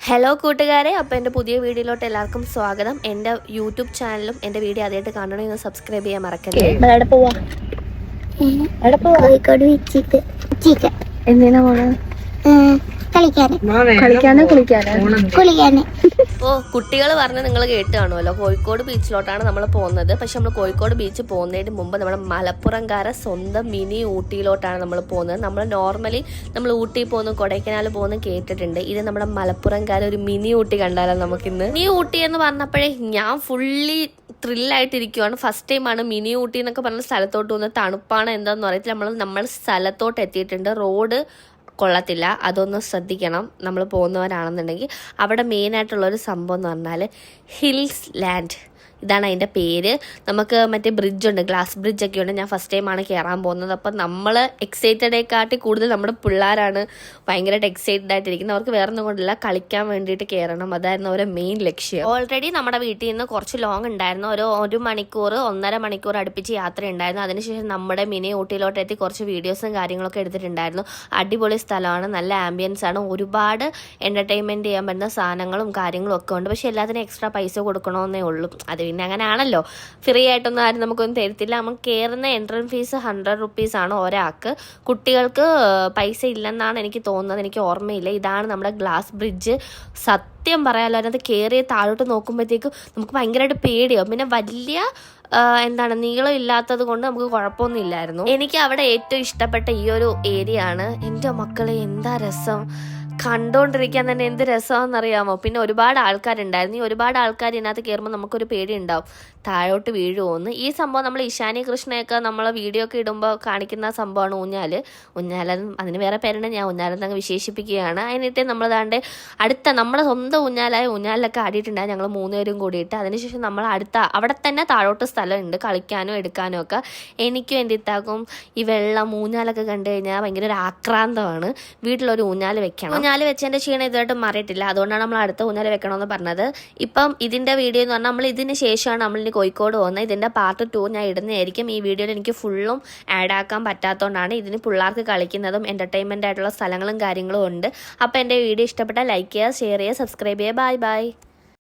Hello കൂട്ടുകാരെ, അപ്പോൾ എൻ്റെ പുതിയ വീഡിയോയിലോട്ട് എല്ലാവർക്കും സ്വാഗതം. എൻ്റെ യൂട്യൂബ് ചാനലും എൻ്റെ വീഡിയോ ആദ്യമായിട്ട് കാണണമെങ്കിൽ സബ്സ്ക്രൈബ് ചെയ്യാൻ മറക്കരുത്. എന്തിനാ പോണേ? ഓ, കുട്ടികൾ പറഞ്ഞ് നിങ്ങൾ കേട്ട് കാണുമല്ലോ, കോഴിക്കോട് ബീച്ചിലോട്ടാണ് നമ്മൾ പോകുന്നത്. പക്ഷെ നമ്മൾ കോഴിക്കോട് ബീച്ച് പോകുന്നതിന് മുമ്പ് നമ്മുടെ മലപ്പുറംകാരെ സ്വന്തം മിനി ഊട്ടിയിലോട്ടാണ് നമ്മൾ പോകുന്നത്. നമ്മൾ നോർമലി നമ്മൾ ഊട്ടി പോകുന്നു, കൊടൈക്കനാൽ പോകുന്നു കേട്ടിട്ടുണ്ട്. ഇത് നമ്മുടെ മലപ്പുറംകാരെ ഒരു മിനി ഊട്ടി കണ്ടാലോ നമുക്കിന്ന്. മിനി ഊട്ടി എന്ന് പറഞ്ഞപ്പോഴേ ഞാൻ ഫുള്ളി ത്രില്ലായിട്ടിരിക്കുവാണ്. ഫസ്റ്റ് ടൈമാണ് മിനി ഊട്ടി എന്നൊക്കെ പറഞ്ഞ സ്ഥലത്തോട്ട് പോകുന്നത്. തണുപ്പാണ് എന്താണെന്ന് അറിയത്തില്ല. നമ്മൾ സ്ഥലത്തോട്ട് എത്തിയിട്ടുണ്ട്. റോഡ് കൊള്ളത്തില്ല, അതൊന്ന് ശ്രദ്ധിക്കണം നമ്മൾ പോകുന്നവരാണെന്നുണ്ടെങ്കിൽ. അവിടെ മെയിനായിട്ടുള്ളൊരു സംഭവം എന്ന് പറഞ്ഞാൽ ഹിൽസ് ലാൻഡ്, ഇതാണ് അതിൻ്റെ പേര്. നമുക്ക് മറ്റേ ബ്രിഡ്ജുണ്ട്, ഗ്ലാസ് ബ്രിഡ്ജൊക്കെ ഉണ്ട്. ഞാൻ ഫസ്റ്റ് ടൈമാണ് കയറാൻ പോകുന്നത്. അപ്പം നമ്മൾ എക്സൈറ്റഡേക്കാട്ടി കൂടുതൽ നമ്മുടെ പിള്ളേരാണ് ഭയങ്കരമായിട്ട് എക്സൈറ്റഡ് ആയിട്ടിരിക്കുന്നത്. അവർക്ക് വേറെ ഒന്നും കൊണ്ടില്ല, കളിക്കാൻ വേണ്ടിയിട്ട് കയറണം, അതായിരുന്നു അവരുടെ മെയിൻ ലക്ഷ്യം. ഓൾറെഡി നമ്മുടെ വീട്ടിൽ നിന്ന് കുറച്ച് ലോങ് ഉണ്ടായിരുന്നു, ഒരു മണിക്കൂർ 1.5 മണിക്കൂർ അടുപ്പിച്ച് യാത്ര ഉണ്ടായിരുന്നു. അതിനുശേഷം നമ്മുടെ മിനി ഊട്ടിയിലോട്ട് എത്തി കുറച്ച് വീഡിയോസും കാര്യങ്ങളൊക്കെ എടുത്തിട്ടുണ്ടായിരുന്നു. അടിപൊളി സ്ഥലമാണ്, നല്ല ആംബിയൻസ് ആണ്, ഒരുപാട് എൻ്റർടൈൻമെൻറ്റ് ചെയ്യാൻ പറ്റുന്ന സാധനങ്ങളും കാര്യങ്ങളും ഒക്കെ ഉണ്ട്. പക്ഷേ എല്ലാത്തിനും എക്സ്ട്രാ പൈസ കൊടുക്കണമെന്നേ ഉള്ളൂ. അത് പിന്നെ അങ്ങനെ ആണല്ലോ, ഫ്രീ ആയിട്ടൊന്നും ആരും നമുക്കൊന്നും തരത്തില്ല. നമുക്ക് കയറുന്ന എൻട്രൻസ് ഫീസ് 100 റുപ്പീസാണ് ഒരാൾക്ക്. കുട്ടികൾക്ക് പൈസ ഇല്ലെന്നാണ് എനിക്ക് തോന്നുന്നത്, എനിക്ക് ഓർമ്മയില്ല. ഇതാണ് നമ്മുടെ ഗ്ലാസ് ബ്രിഡ്ജ്. സത്യം പറയാമല്ലോ, അതിനകത്ത് കയറിയ താഴോട്ട് നോക്കുമ്പോഴത്തേക്കും നമുക്ക് ഭയങ്കരമായിട്ട് പേടിയാവും. പിന്നെ വലിയ നീളം ഇല്ലാത്തത് കൊണ്ട് നമുക്ക് കുഴപ്പമൊന്നും ഇല്ലായിരുന്നു. എനിക്ക് അവിടെ ഏറ്റവും ഇഷ്ടപ്പെട്ട ഈ ഒരു ഏരിയ ആണ്. എൻ്റെ മക്കളെ എന്താ രസം, കണ്ടോണ്ടിരിക്കാൻ തന്നെ എന്ത് രസമാണെന്നറിയാമോ. പിന്നെ ഒരുപാട് ആൾക്കാരുണ്ടായിരുന്നു. ഈ ഒരുപാട് ആൾക്കാർ ഇതിനകത്ത് കയറുമ്പോൾ നമുക്കൊരു പേടി ഉണ്ടാവും, താഴോട്ട് വീഴുമോന്ന്. ഈ സംഭവം നമ്മൾ ഇഷാനി കൃഷ്ണയൊക്കെ നമ്മളെ വീഡിയോ ഒക്കെ ഇടുമ്പോൾ കാണിക്കുന്ന സംഭവമാണ് ഊഞ്ഞാല്. അതിന് വേറെ പേരുണ്ട്, ഞാൻ ഊഞ്ഞാലെന്നങ്ങ് വിശേഷിപ്പിക്കുകയാണ്. അതിനിട്ട് നമ്മളതാണ്ട് അടുത്ത നമ്മുടെ സ്വന്തം ഊഞ്ഞാലിലൊക്കെ ആടിയിട്ടുണ്ടായി ഞങ്ങൾ 3 പേരും കൂടിയിട്ട്. അതിനുശേഷം നമ്മൾ അവിടെ തന്നെ താഴോട്ട് സ്ഥലമുണ്ട് കളിക്കാനും എടുക്കാനും ഒക്കെ. എനിക്കും എൻ്റെ ഇത്താക്കും ഈ വെള്ളം ഊഞ്ഞാലൊക്കെ കണ്ടു കഴിഞ്ഞാൽ ഭയങ്കര ഒരു ആക്രാന്തമാണ്. വീട്ടിലൊരു ഊഞ്ഞാൽ വെക്കണം. ഊഞ്ഞാൽ വെച്ചതിൻ്റെ ക്ഷീണം ഇതുമായിട്ട് മാറിയിട്ടില്ല, അതുകൊണ്ടാണ് നമ്മൾ അടുത്ത ഊഞ്ഞാൽ വെക്കണമെന്ന് പറഞ്ഞത്. ഇപ്പം ഇതിൻ്റെ വീഡിയോ എന്ന് പറഞ്ഞാൽ നമ്മൾ ഇതിന് ശേഷമാണ് നമ്മളിനി കോഴിക്കോട് പോകുന്നത്. ഇതിൻ്റെ പാർട്ട് 2 ഞാൻ ഇടുന്നതായിരിക്കും. ഈ വീഡിയോയിൽ എനിക്ക് ഫുള്ളും ആഡ് ആക്കാൻ പറ്റാത്തതുകൊണ്ടാണ്. ഇതിന് പിള്ളേർക്ക് കളിക്കുന്നതും എൻ്റർടൈൻമെൻ്റ് ആയിട്ടുള്ള സ്ഥലങ്ങളും കാര്യങ്ങളും ഉണ്ട്. അപ്പോൾ എൻ്റെ വീഡിയോ ഇഷ്ടപ്പെട്ടാൽ ലൈക്ക് ചെയ്യുക, ഷെയർ ചെയ്യുക, സബ്സ്ക്രൈബ് ചെയ്യുക. Bye bye.